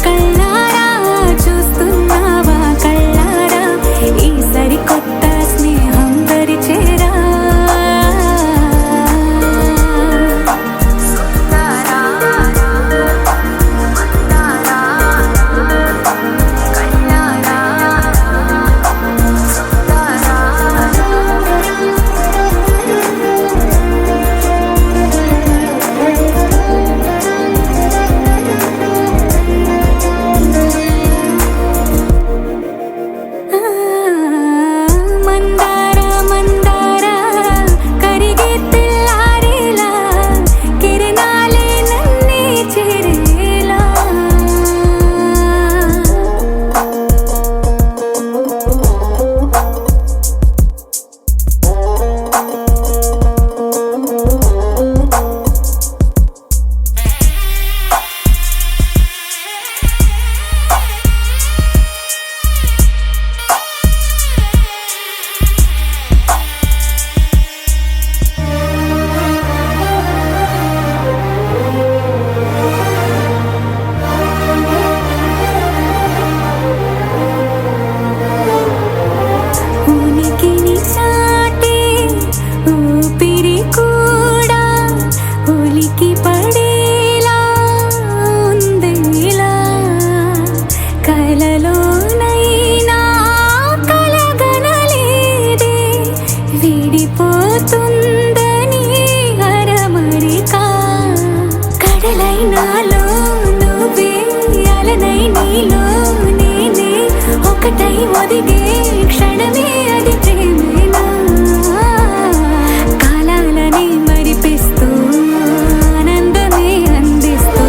కళ్ళారా చూస్తున్నావా కళ్ళారా ఒదిగే క్షణమే అది ప్రేమేనా కాలాలని మరిపిస్తూ ఆనందమే అందిస్తూ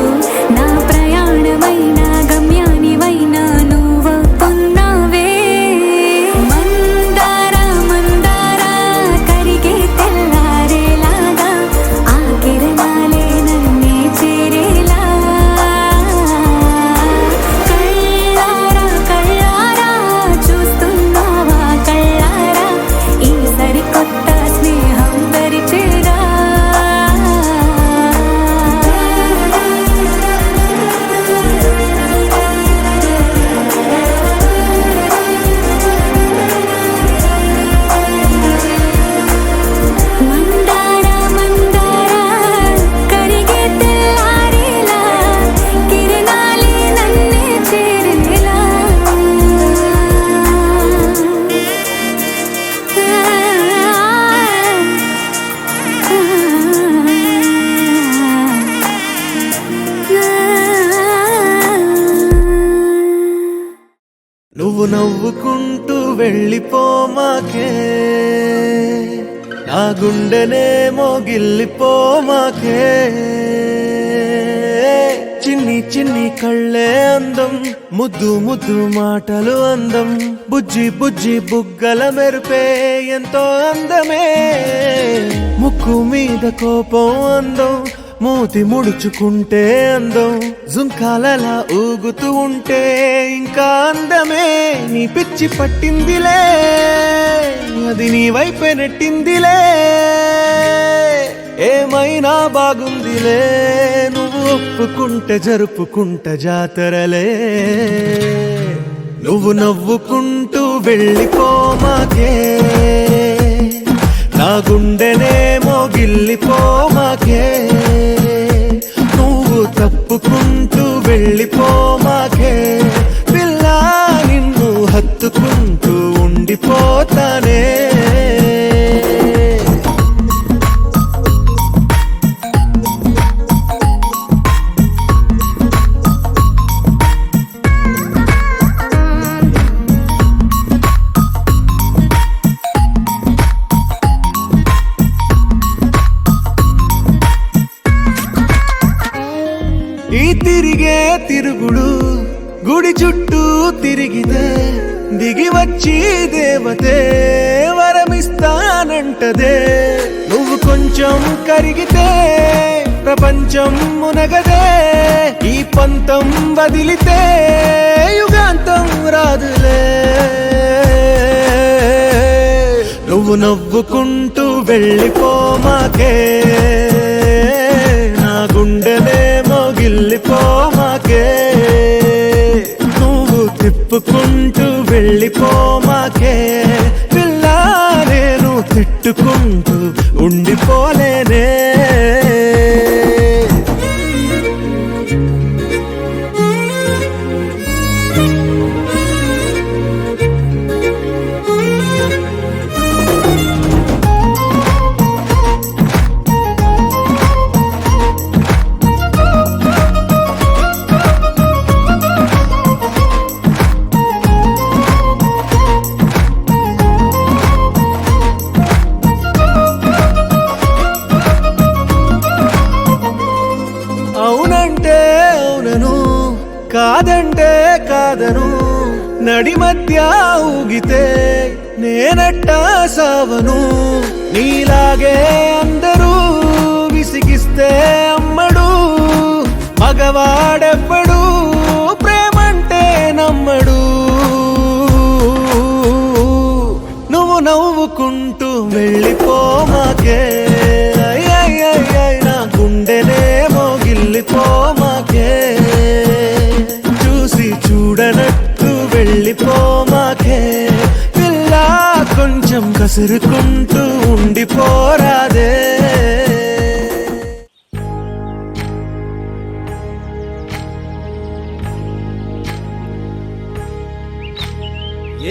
నా ప్రయాణమైన గమ్యానివైనా నువ్వవుతున్నావే మందార మందార కరిగే తెల్లారేలాగా ఆ కిరణాలే నన్నే చేరేలా కళ్ళారా కళ్ళారా చూస్తున్నావా కళ్ళారా ఈ సరికొత్త స్నేహం పరిచేరా మందార మందార కరిగే తెల్లారేలా కిరణాలే నన్నే చేరేలా నువ్వు నవ్వుకుంటూ వెళ్ళిపోమాకే నా గుండెనేమో గిల్లిపోమాకే చిన్ని చిన్ని కళ్ళే అందం ముద్దు ముద్దు మాటలు అందం బుజ్జి బుజ్జి బుగ్గల మెరుపే ఎంతో అందమే ముక్కు మీద కోపం అందం మూతి ముడుచుకుంటే అందం జుంకాలలా ఊగుతూ ఉంటే ఇంకా అందమే నీ పిచ్చి పట్టిందిలే అది నీ వైపే నెట్టిందిలే ఏమైనా బాగుందిలే నువ్వు ఒప్పుకుంటే జరుపుకుంట జాతరలే నువ్వు నవ్వుకుంటూ వెళ్ళిపోమాకే నా గుండెనేమో గిల్లిపోమాకే నువ్వు తప్పుకుంటూ వెళ్ళిపోమాకే పిల్ల నిన్ను హత్తుకుంటూ ఉండిపోతానే ఈ తిరిగే తిరుగుడు గుడి చుట్టూ తిరిగితే దిగి వచ్చి దేవతే వరమిస్తానంటదే నువ్వు కొంచెం కరిగితే ప్రపంచం మునగదే ఈ పంతం వదిలితే యుగాంతం రాదులే నువ్వు నవ్వుకుంటూ వెళ్ళిపోమాకే నా గుండెనేమో గిల్లిపోమాకే నువ్వు తిప్పుకుంటూ వెళ్ళిపోమాకే పిల్ల నేను తిట్టుకుంటూ ఉండిపోలేనే అవునంటే అవునను కాదంటే కాదను నడి మధ్య ఊగితే నేనట్టా సావను నీలాగే అందరూ విసిగిస్తే అమ్మడు మగవాడెవ్వడు ప్రేమంటే నమ్మడు నువ్వు నవ్వుకుంటూ వెళ్ళిపోమాకే నా గుండెనేమో గిల్లిపోమాకే చూసి చూడనట్టు వెళ్ళిపోమాకే పిల్ల కొంచెం కసురుకుంటూ ఉండిపోరాదే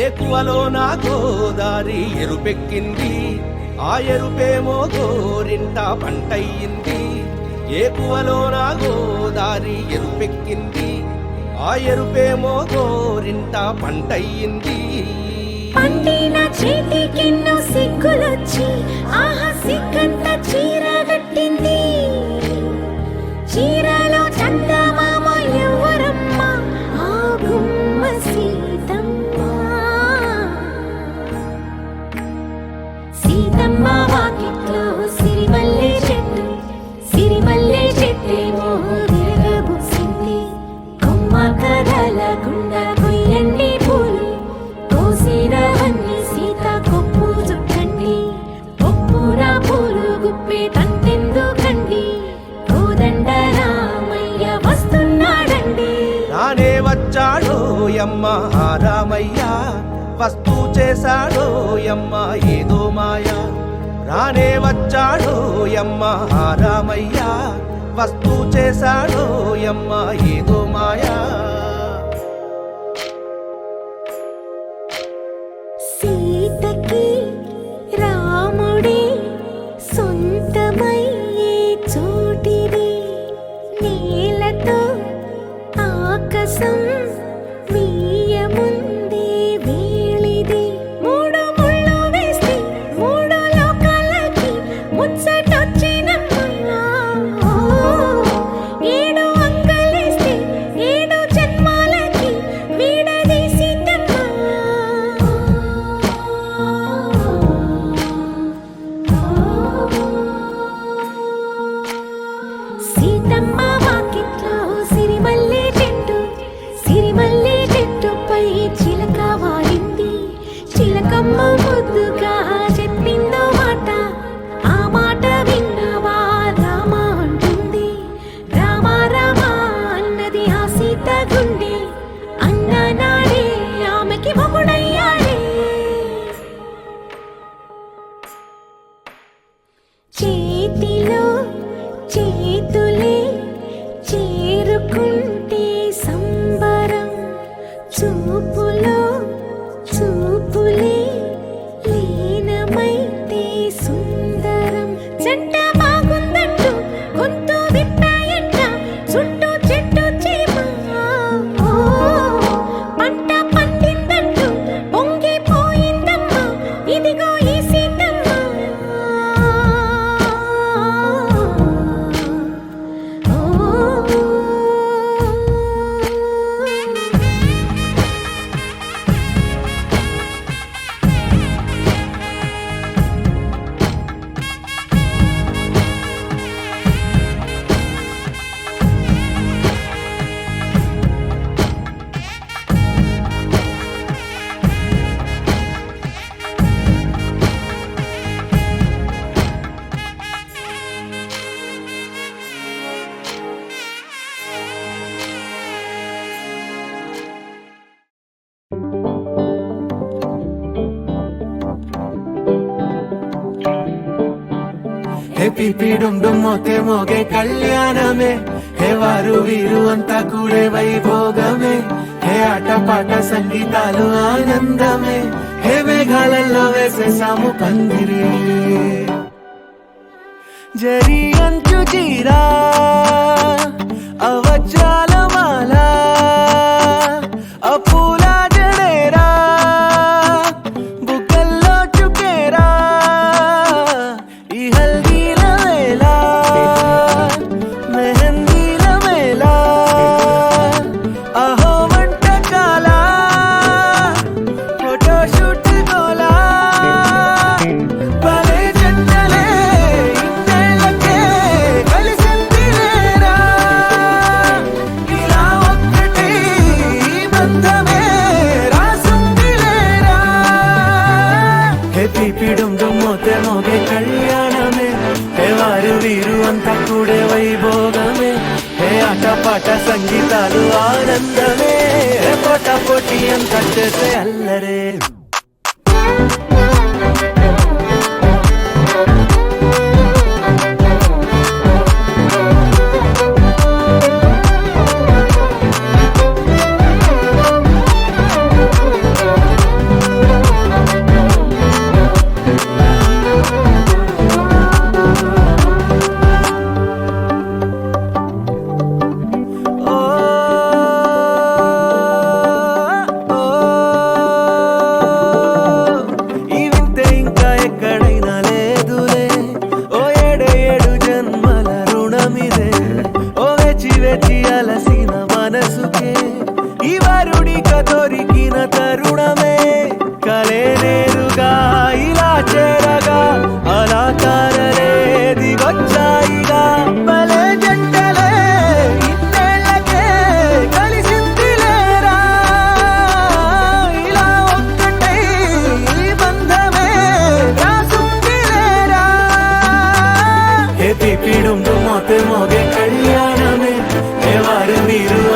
ఏకువలో నా గోదారి ఎరుపెక్కింది ఆ ఎరుపేమో గోరింట పంటయ్యింది ఏకువలో నా గోదారి ఎరుపెక్కింది ఆ ఎరుపేమో గోరింట పంటయ్యింది. పండిన చేతికెన్నో సిగ్గులొచ్చి ఆహా సిగ్గంత చీర కట్టింది. చీరలో చందమామ ఎవరమ్మ ఆ గుమ్మ సీతమ్మ. సీతమ్మ వాకిట్లో సిరిమల్లె చెట్టు, సిరిమల్లె చెట్టేమో తిరగబూసింది. కొమ్మ కదలకుండా కొయ్యండి పూలు, కోసినవన్నీ సీత కొప్పు చుట్టండి. కొప్పున పూలు గుప్పే తంతెందుకండి, కోదండ రామయ్య వస్తున్నాడండి. రానే వచ్చాడో యమ్మ ఆ రామయ్య, వస్తూ చేశాడో యమ్మ ఏదో మాయ. రానే వచ్చాడో యమ్మ ఆ రామయ్య, వస్తూ చేశాడో యమ్మ ఏదో మాయా. సీతకి రాముడే సొంతమయ్యే చోటిది, నేలతో ఆకాశం వీయముందే వేళిది. మూడు ముళ్ళు వేస్తే మూడు లోకాలకి ముచ్చటొచ్చినమ్మా. ఏడు అంగలేస్తే ఏడు జన్మాలకి వీడదీసిద్దమ్మా. సీతమ్మ వాకిట్లో సిరిమల్లె చెట్టు, సిరిమల్లె చెట్టుపై చిలక వాలింది. చిలకమ్మ ముద్దుగా చెప్పిందో మాట, ఆ మాట విన్నవా రామ అంటుంది. రామ రామ అన్నది ఆ సీత గుండె, అన్న నాడే ఆమెకి మొగుడయ్యాడే. చేతిలో చేతులే చేరుకుంటే సంబరం, చూపులో చూపులే లీనమైతే సుందరం. జంట బాగుందంటూ గొంతు విప్పాయంట చుట్టూ చెట్టు చీమ. పంట పండిందంటూ పొంగిపోయిందమ్మా ఇదిగో ఈ సీతమ్మ. హే పిపి డుమ్ డుమ్ మోతే మోగే కళ్యాణమే, హే వారు వీరు అంతా కూడే వైభోగమే. హే ఆట పాట సంగీతాలు ఆనందమే, హే మేఘాలలో వేసేసాము పందిరి. జరి అంచు జీరా అవజ్రాల మాల, అపూల జడేరా బుగ్గల్లో చుకేరా. ఈ హల్దీల వేళ మెహందీల మేళ, అహో వంటకాల ఫోటోషూట్ గోలా. భలే జంటలే ఇన్నేళ్ళకే కలిసింది లేరా, ఇలా ఒక్కటి బంధమే రాసుంది లేరా. హే పిపి డుమ్ డుమ్ మోతే మోగే కళ్యాణమే, హే వారు వీరు అంతా కూడే వైభోగమే. హే ఆట పాట సంగీతాలు ఆనందమే, హే పోటా పోటీ అంతా చేసే అల్లరే. ఓ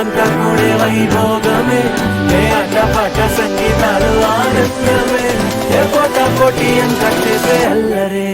అంతా కూడే వైభోగమే ఏ ఆటపాట సంగీతాలు ఆనందమే ఏ పోటీ అంతా చేసే అల్లరే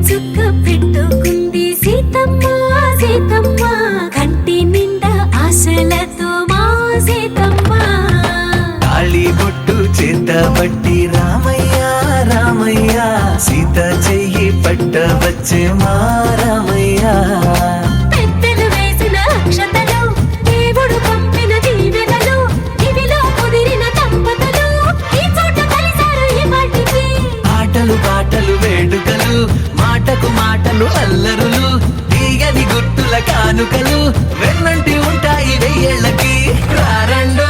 చుక్క పెట్టుకుంది సీతమ్మ సీతమ్మ కంటి నిండా ఆశలతో మా సీతమ్మ తాళి బొట్టు చేతబట్టి రామయ్య రామయ్య సీత చెయ్యి పట్ట వచ్చే మా రామయ్య పెద్దలు వేసిన అక్షతలు దేవుడు పంపిన దీవెనలు ఇవిలో కుదిరిన దంపతులు ఈ చోట కలిసారు ఈ వాటికి ఆటలు పాటలు వేడుకలు మాటకు మాటలు అల్లరులు తీయని గుర్తుల కానుకలు వెన్నంటి ఉంటాయి వెయ్యేళ్ళకి రారండో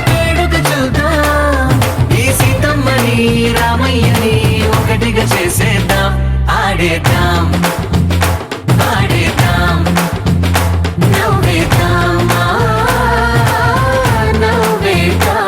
వేడుక చూద్దాం ఈ సీతమ్మని రామయ్యని ఒకటిగా చేసేద్దాం ఆడేద్దాం ఆడేద్దాం నవ్వేద్దాం నవ్వేద్దాం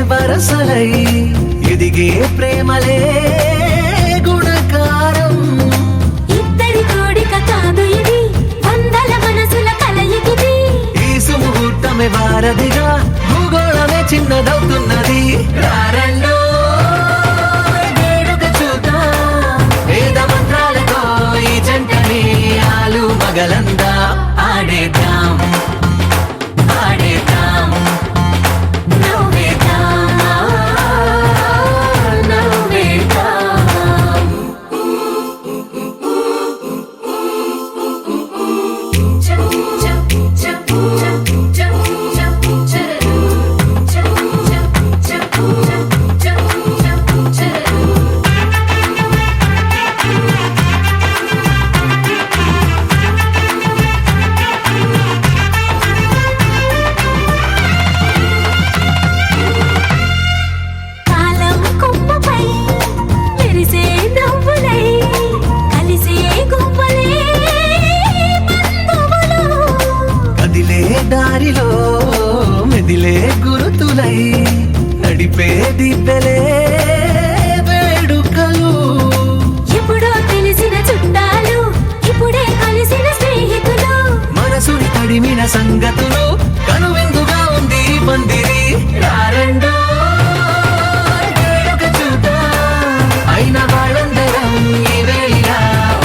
వరసలై ఎదిగే ప్రేమలే గుణకారం ఇద్దరి కోడిక కాదు ఇది వందల మనసుల కలయికిది ఈ సుముహూర్తమే వారధిగా భూగోళమే చిన్నదవుతున్నది రారండో వేడుక చూద్దాం వేద మంత్రాలతో ఈ జంటని ఆలు మగలందా ఆడేద్దాం ఆడేద్దాం దారిలో మెదిలే గురుతులై నడిపే దిబ్బెలే వేడుకలు ఎప్పుడో తెలిసిన చుట్టాలు ఇప్పుడే కలిసిన స్నేహితులు మనసుని తడిమిన సంగతులు కనువిందుగా ఉంది పందిరి రారండో వేడుక చూద్దాం అయిన వాళ్ళందరం ఈ వేళ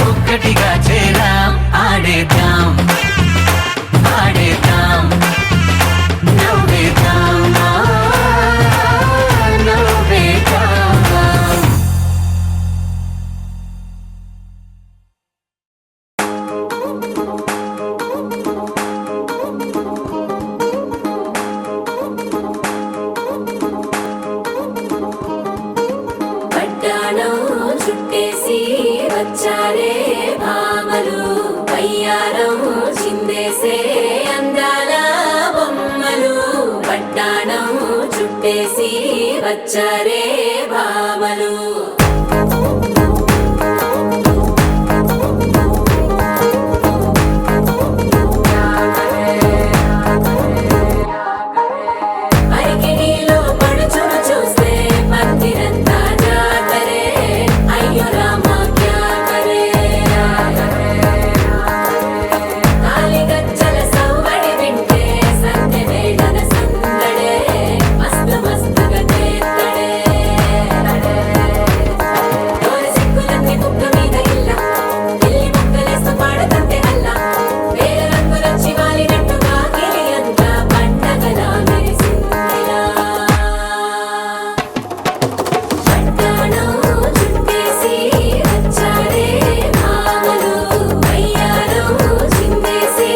ఒక్కటిగా చేరాం ఆడేద్దాం వచ్చారే భామలు అరికిణీలో పడుచును చూస్తే పందిరంతా జాతరే అయ్యో రామా క్యా కరే తాళిగజ్జల సవ్వడి వింటే సంధ్య వేళన సందడే మస్తు మస్తుగా చేత్తడే డోలు సిక్కులన్నీ బుక్క మీద ఇల్ల పిల్లి ముక్కలేస్తూ పాడుతుంటే అల్ల వేల రంగులొచ్చి వాలినట్టుగా గిలి అంతా పండగలా మెరిసిందిలా పట్టాణం చుట్టేసి వచ్చారే భామలు అయ్యారం చిందేసి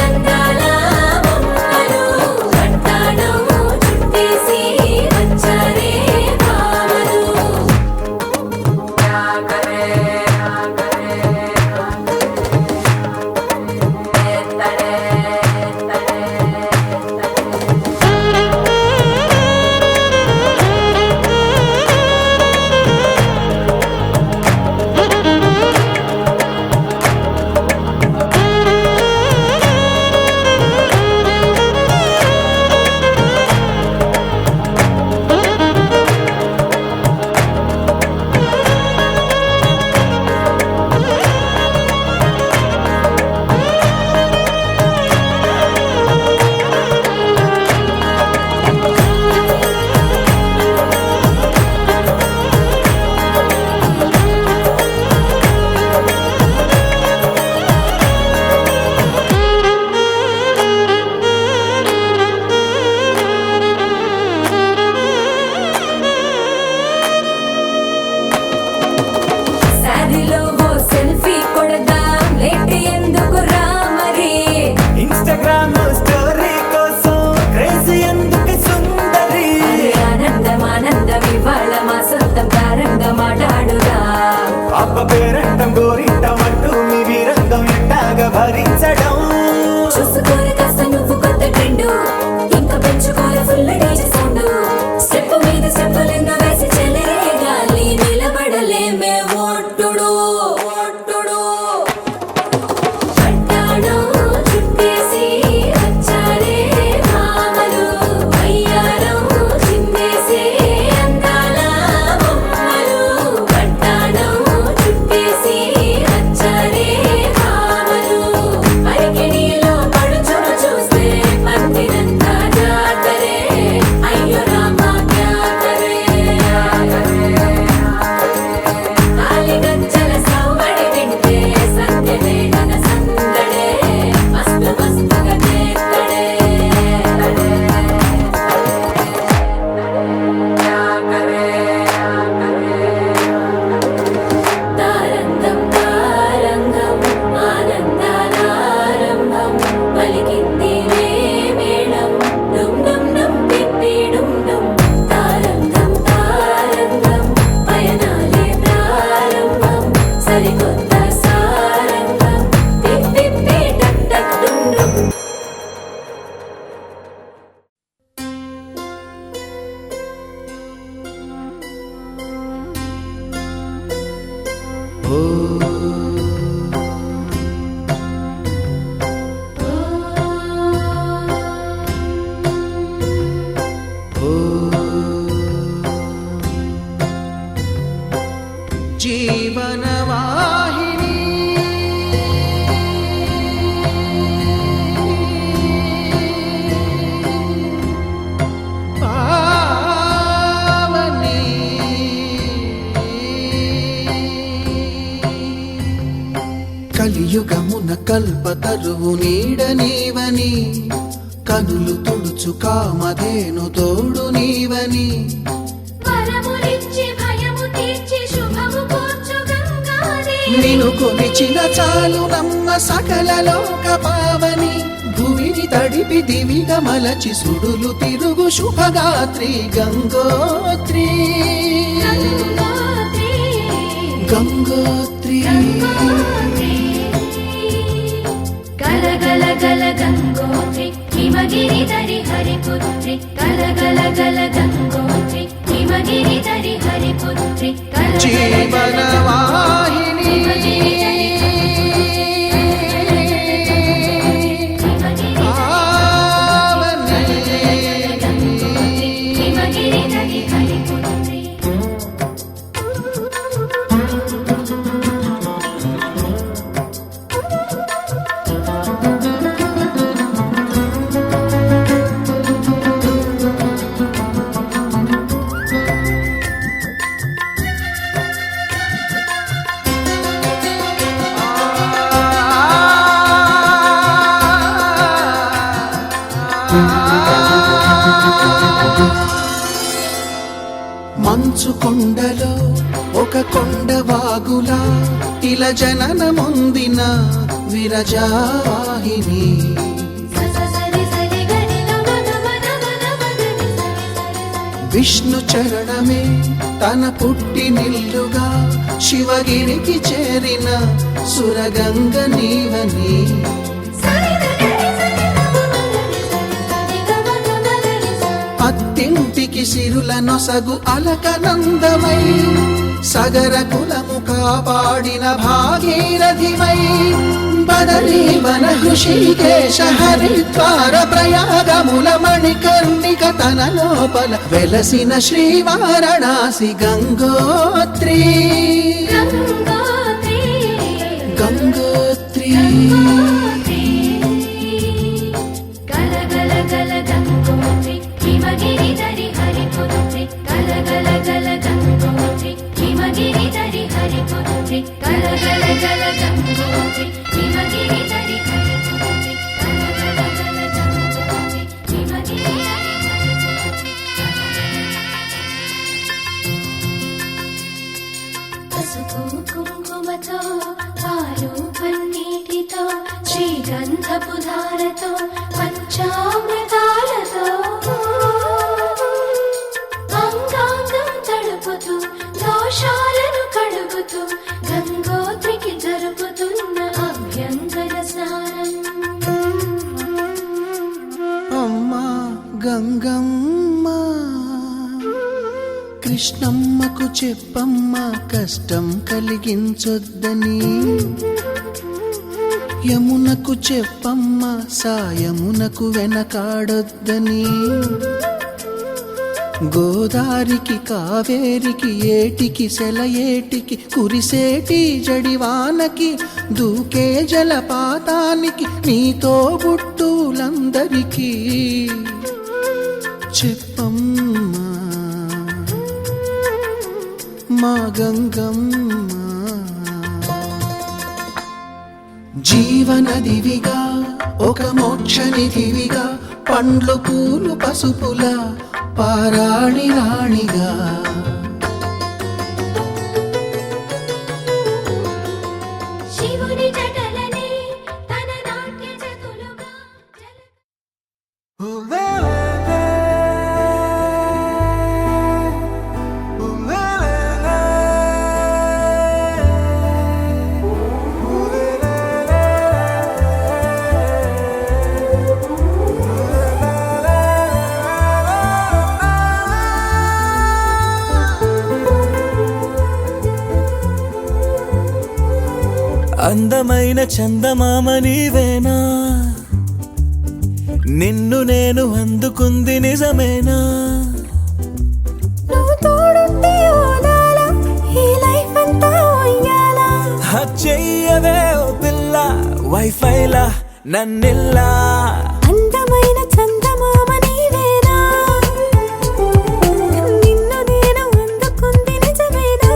అందాల బొమ్మలు పట్టాణం చుట్టేసి వచ్చారే భామలు శారీలో ఓ సెల్ఫీ కొడదాం లేట్ ఎందుకు రా మరి ఇన్స్టాగ్రామ్ స్టోరీ కోసం క్రేజీ ఎందుకు సుందరి అరే ఆనందం ఆనందం ఇవాళ మా సొంతం తారంగా మాట్లాడురా అప్ప పేరంటం గోరింటం అంటూ మీ వీరంగం ఎట్టాగా భరించడం చూసుకోరు కాస్త నువ్వు కొత్త ట్రెండ్ ఇంకా పెంచుకోరు ఫుల్ డీజే సౌండ్ స్టెప్ మీద స్టెప్పులెన్నో వేసి చెలరే గాలి నిలబడలేమే ఒట్టుడు ఒట్టుడు పట్టాణం చుట్టేసి వచ్చారే భామలు అయ్యారం చిందేసి అందాల బొమ్మలు పట్టాణం చుట్టేసి వచ్చారే భామలు అరికిణీలో పడుచును చూస్తే పందిరంతా జాతరే అయ్యో రామా క్యా కరే తాళిగజ్జల సవ్వడి వింటే సంధ్య వేళన సందడే మస్తు మస్తుగా చేత్తడే తారంగం తారంగం ఆనందానారంభం పలికింది మేళం డుమ్ డుమ్ డుమ్ పిప్పి డుమ్ డుమ్ తారంగం తారంగం పయనాలే ప్రారంభం సరికొత్త సారంగం పిప్పి టక్ టక్ డుమ్ డుమ్ జీవనవాహిని పావని కలియుగమున కల్పతరువు నీడ నీవని కనులు తుడుచు కామధేను తోడు నీవని వరములిచ్చి భయము తీర్చి శుభము కూర్చు గంగాదేవి నిన్ను కొలిచిన చాలు నమ్మ సకల లోక పావని భూమిని తడిపి దివిగా మలచి సుడులు తిరుగు శుభగాత్రి గంగోత్రి గంగోత్రి గంగోత్రి గల గల గల గంగోత్రి హిమగిరి దరి హరిపుత్రి గల గల గల గంగోత్రి హిమ మంచు కొండలో ఒక కొండ వాగులా ఇలా జననమొందిన విరజావాహిని విష్ణు చరణమే తన పుట్టినిల్లుగా శివగిరికి చేరిన సురగంగ నీవని అత్తింటికి సిరుల నొసగు అలకనందమై సగర కులము కాపాడిన భాగీరథిమై బదరీ వన హృషికేశ హరిద్వార ప్రయాగముల మణికర్ణిక తన లోపల వెలసిన శ్రీవారణాసి గంగోత్రి గంగోత్రి పసుపు కుంకుమతో పాలు పన్నీటితో శ్రీగంధపు ధారతో పంచామృతాలతో అంగాంగం తడుపుతూ దోషాలను కడుగుతూ గంగోత్రికి జరుపుతున్న అభ్యంగన స్నానం అమ్మా గంగమ్మ కృష్ణమ్మకు చెప్పమ్మ కష్టం కలిగించొద్దని యమునకు చెప్పమ్మ సాయమునకు వెనకాడొద్దని గోదారికి కావేరికి ఏటికి సెలయేటికి కురిసేటి జడివానకి దూకే జలపాతానికి నీతో బుట్టులందరికీ చెప్పమ్మా మా గంగమ్మ జీవనదివిగా ఒక మోక్షనిధివిగా పండ్లు పూలు పసుపుల పారాణి రాణిగా శివుని జటలనే తన నాట్య చతులుగా అందమైన చందమామ నీవేనా నిన్ను నేను అందుకుంది నిజమేనా నువ్వు తోడుంటే ఓదాల ఈ లైఫ్ అంతా ఉయ్యాలా చెయ్యవే ఓ పిల్ల వైఫైలా నన్నిల్లా అందమైన చందమామ నీవేనా నిన్ను నేను అందుకుంది నిజమేనా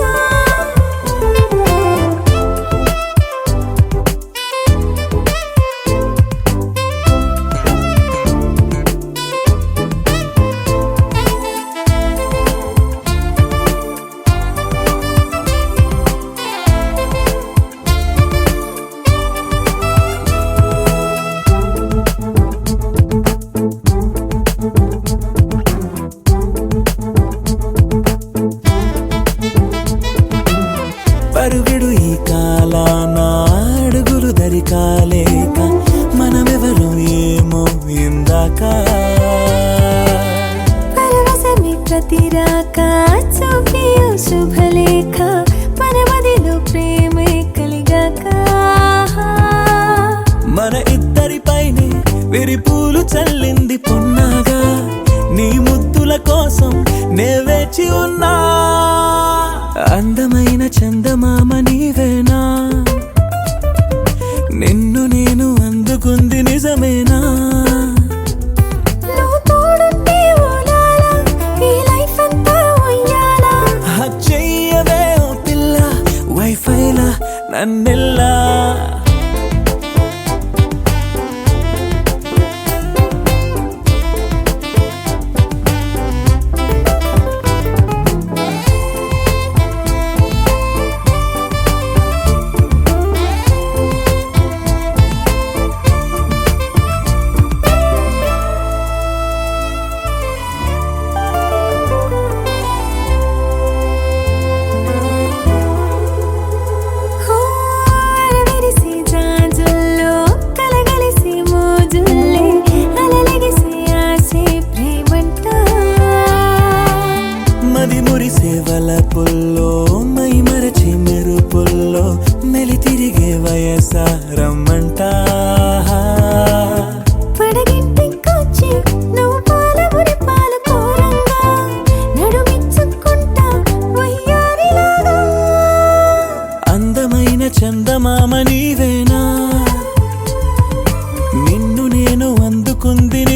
పరుగిడు ఈ కాలాన అడుగులు దరికాలేక మనమెవరు ఏమో ఇందాక పరవశమి ప్రతిరాక చూపి శుభలేఖ మన మదిలో ప్రేమే కలిగాక మన ఇద్దరిపైనే విరిపూలు చల్లింది పొన్నాగా నీ ముద్దుల కోసం నే వేచి ఉన్నా అందమైన చందమామ నీవేనా నిన్ను నేను అందుకుంది నిజమేనా నువ్వు తోడుంటే ఓలాల ఈ లైఫ్ అంతా ఉయ్యాలా చెయ్యవే ఓ పిల్ల వైఫైలా నన్నిల్లా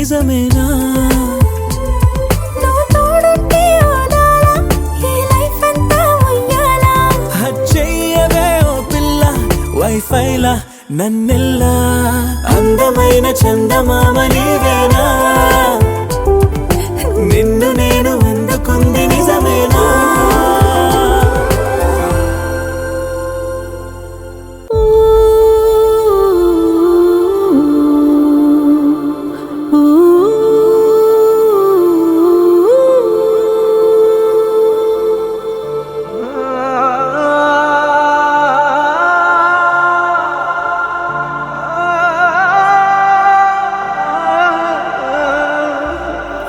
నిజమేనా? నువ్వు తోడుంటే ఓదాలా, ఈ లైఫ్ అంతా ఉయ్యాలా. చెయ్యవే ఓ పిల్ల వైఫైలా నన్నెల్లా, అందమైన చందమామ నీవేనా? నిన్ను నేను అందుకుంది నిజమేనా?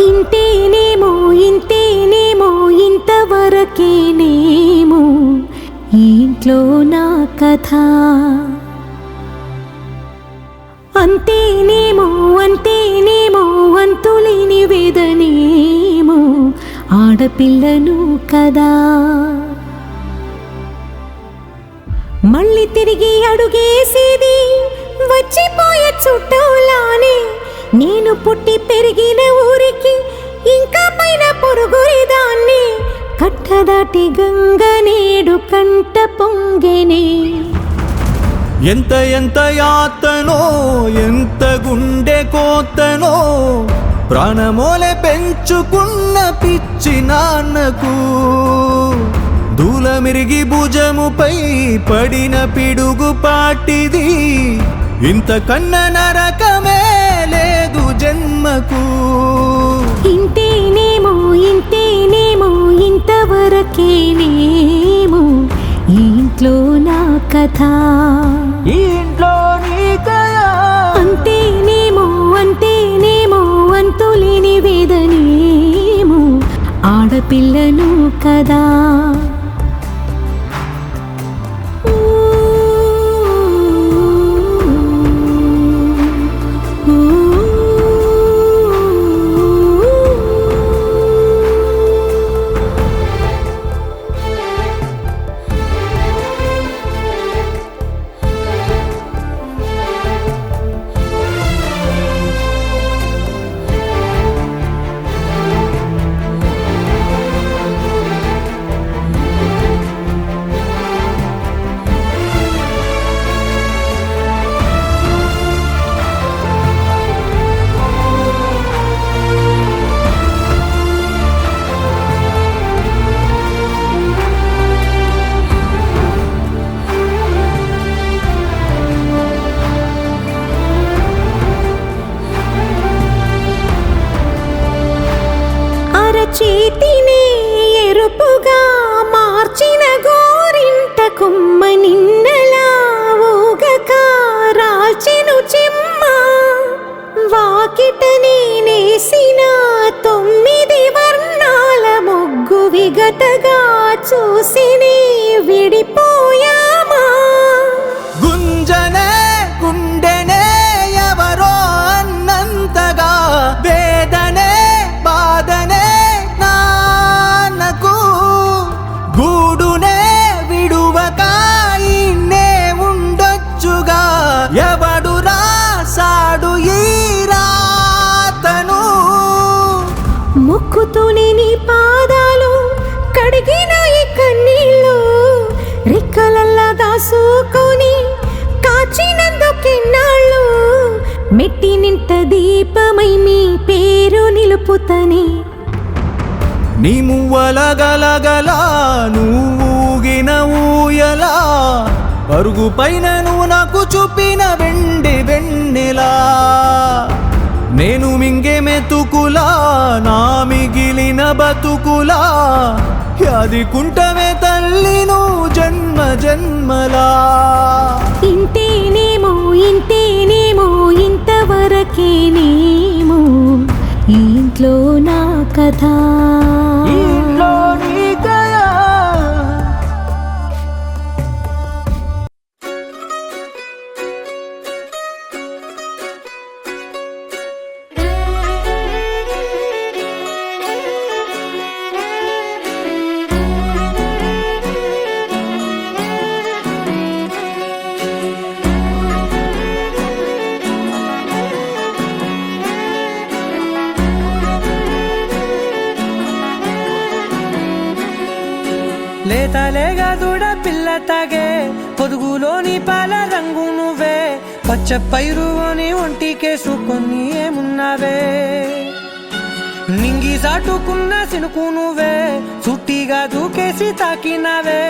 ఇంతేనేమో ఇంతేనేమో ఇంతవరకేనేమో ఈ ఇంట్లో నా కథ. అంతేనేమో అంతేనేమో అంతులేని వేదనేమో ఆడపిల్లను కదా. మళ్ళీ తిరిగి అడుగేసేది వచ్చిపోయే చుట్టూలానే. నేను పుట్టి పెరిగిన ఊరికి ఇంకా పైన పొరుగురిదాన్ని. కట్టదాటి గంగ నేడు కంట పొంగెనే. ఎంత ఎంత యాతనో ఎంత గుండె కోతనో ప్రాణమోలే పెంచుకున్న పిచ్చి నాన్నకు దూలమిరిగి భుజముపై పడిన పిడుగు పాటిది. ఇంతకన్న నరకమే లేదు జన్మకు. ఇంతేనేమో ఇంతేనేమో ఇంతవరకేనేమో ఈ ఇంట్లో నా కథ. ఈ ఇంట్లో నీకయా అంతేనేమో అంతేనేమో అంతులేని వేదనేమో ఆడపిల్లను కదా. చేతినే ఎరుపుగా మార్చిన గోరింట కొమ్మ నిన్నలా ఊగక రాల్చెను చెమ్మ. వాకిట నేనేసిన 9 వర్ణాల ముగ్గు విగతగా చూసినే విడిపోయామా. గుంజనే గుండెనే ఎవరో అన్నంతగా వేదనే బాధనే నాన్నకు. గూడునే విడువక ఇన్నే ఉండొచ్చుగా ఎవడు రాసాడు ఈ రాతను. మొక్కుతూనే నీ పాదాలు కడిగిన ఈ కన్నీళ్ళు రెక్కలల్లా దాసుకొని కాచినందుకెన్నాళ్ళు. మెట్టి నింట దీపమై మీ పేరు నిలుపుతని. నీ మువ్వల గలగల నువ్వుగిన ఊయలా పరుగు పైన నువ్వు నాకు చూపిన వెండి వెన్నెలా. నేను మింగే మెతుకులా నా మిగిలిన బతుకులా యాదికుంటమే తల్లి నువ్వు జన్మ జన్మలా. ఇంతేనేమో ఇంతేనేమో ఇంతవరకేనేమో ఈ ఇంట్లో నా కథ. ఇంట్లో నీకయా లేతలేగా దూడ పిల్ల తాగే పొదుగులోని పాల రంగు నువ్వే పచ్చ పైరుని ఒంటికేసుకొని ఏమున్నావే నింగి సాటుకున్న సినుకు నువ్వే చుట్టిగా దూకేసి తాకినావే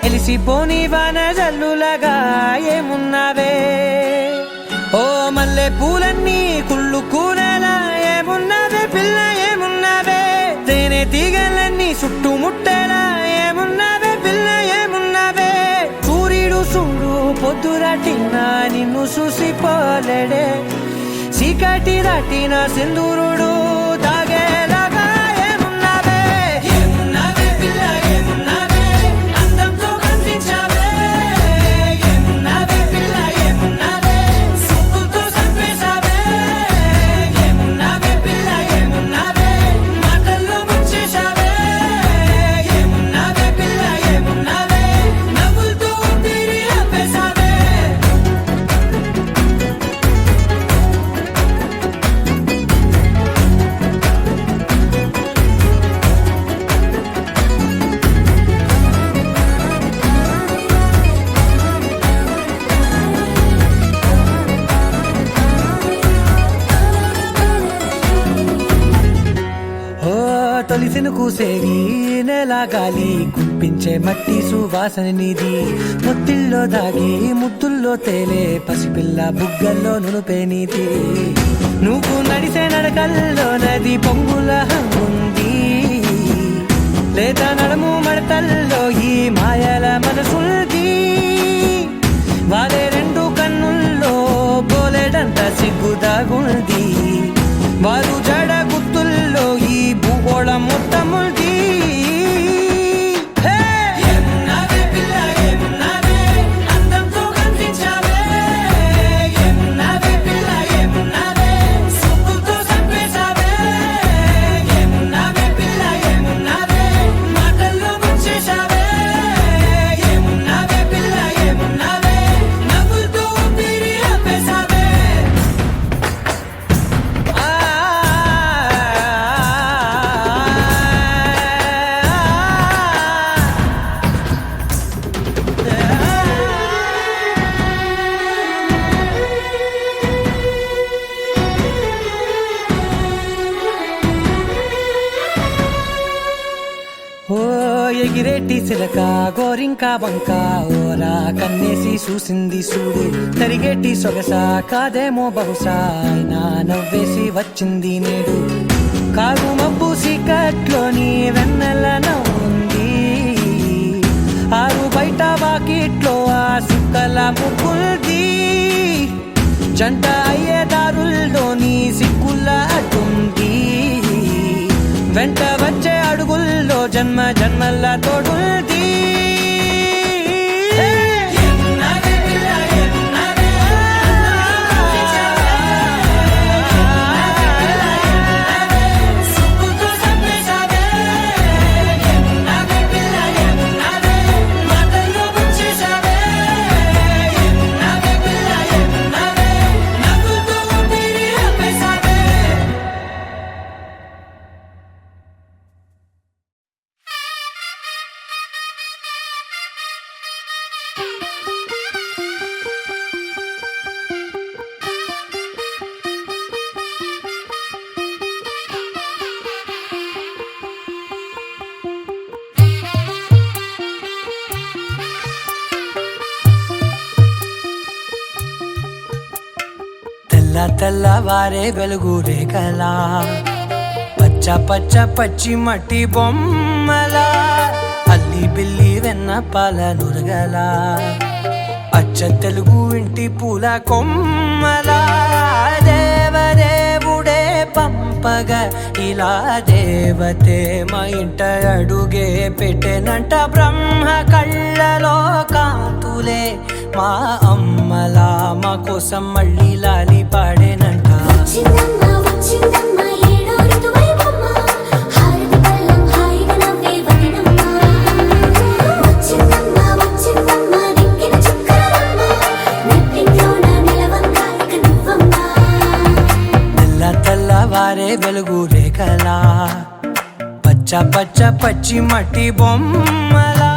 ఎలిసిపోని వాన జల్లులగా ఏమున్నావే ఓ మల్లె పూలన్నీ కుళ్ళు కూరలా ఏమున్నావే పిల్ల ఏమున్నావే తేనె తీగలన్నీ చుట్టుముట్టేలా ఏమున్నావే పిల్ల ఏమున్నావే సూర్యుడు చూడు పొద్దురాటిన నిన్ను చూసిపోలేడే చీకటి దాటిన సింధూరుడు దాగేలాగా ఏమున్నావే ఏమున్నావే పిల్ల ఏమున్నావే అందంతో కనిపించావే ఏమున్నావే పిల్ల ఏమున్నావే సుక్కుతో చంపేశావే ఏమున్నావే పిల్ల ఏమున్నావే మాటల్లో ముంచేశావే ఏమున్నావే పిల్ల ఏమున్నావే నవ్వులతో ఊపిరి ఆపేశావే ఓ తొలిసిను కూసేగి నెల గాలి కుప్పించే మట్టి సువాసన నీది ముత్తిల్లో దాగి ముద్దుల్లో తేలే పసిపిల్ల బుగ్గల్లో నునుపే నీది నువ్వు నడిసే నడకల్లో నది పొంగుల హంగుంది లేదా నడుము మడతల్లో ఈ మాయల మనసుంది వారే రెండు కన్నుల్లో బోలెడంత సిగ్గుదాగుంది వారు జడ గుర్తుల్లో ఈ భూగోళం మొత్తముంది ఏమున్నావే పిల్ల ఏమున్నావే అందంతో కనిపించావే ఏమున్నావే పిల్ల ఏమున్నావే సుక్కుతో చంపేశావే ఏమున్నావే పిల్ల ఏమున్నావే మాటల్లో ముంచేశావే ఏమున్నావే పిల్ల ఏమున్నావే నవ్వులతో ఊపిరి ఆపేశావే ఓ ఎగిరేటి సిలక గోరింక బంక ఓరా కన్నేసి చూసింది చూడు తరిగేటి సొగస కాదేమో బహుశా అయినా నవ్వేసి వచ్చింది నేడు కారు మబ్బు సీకట్లోని వెన్నెల నవ్వుంది ఆరు బయట వాకిట్లో ఆ సుక్కల ముగ్గుల్ది జంట అయ్యే దారుల్లోని సిక్కుల అడ్డుంది వెంట వచ్చే అడుగుల్లో జన్మ జన్మల తోడుంది ఏమున్నావే పిల్ల ఏమున్నావే సుక్కుతో చంపేశావే ఏమున్నావే పిల్ల ఏమున్నావే మాటల్లో ముంచేశావే ఏమున్నావే పిల్ల ఏమున్నావే నవ్వులతో ఊపిరి ఆపేశావే తెల్లవారే వెలుగు రేఖలా పచ్చ పచ్చ పచ్చి మట్టి బొమ్మలా అల్లి బిల్లి వెన్న పాల నురగలా అచ్చ తెలుగు ఇంటి పూల కొమ్మలా దేవదేవుడే పంపగా ఇలా దేవతే మా ఇంట అడుగే పెట్టెనంట బ్రహ్మ కళ్ళలో కాంతులే మా అమ్మలా మా కోసం మళ్ళీ లాలి పాడేనంట వచ్చిందమ్మ వచ్చిందమ్మ ఏడో ఋతువైవమ్మ హారతి పళ్ళం హాయిగా నవ్వే వదనమ్మ వచ్చిందమ్మ వచ్చిందమ్మ దిక్కిన చుక్కలమ్మ నెట్టింట్లోన నిలవంగా ఇక నువ్వమ్మ తెల్లవారే వెలుగు రేఖలా పచ్చ పచ్చ పచ్చి మట్టి బొమ్మలా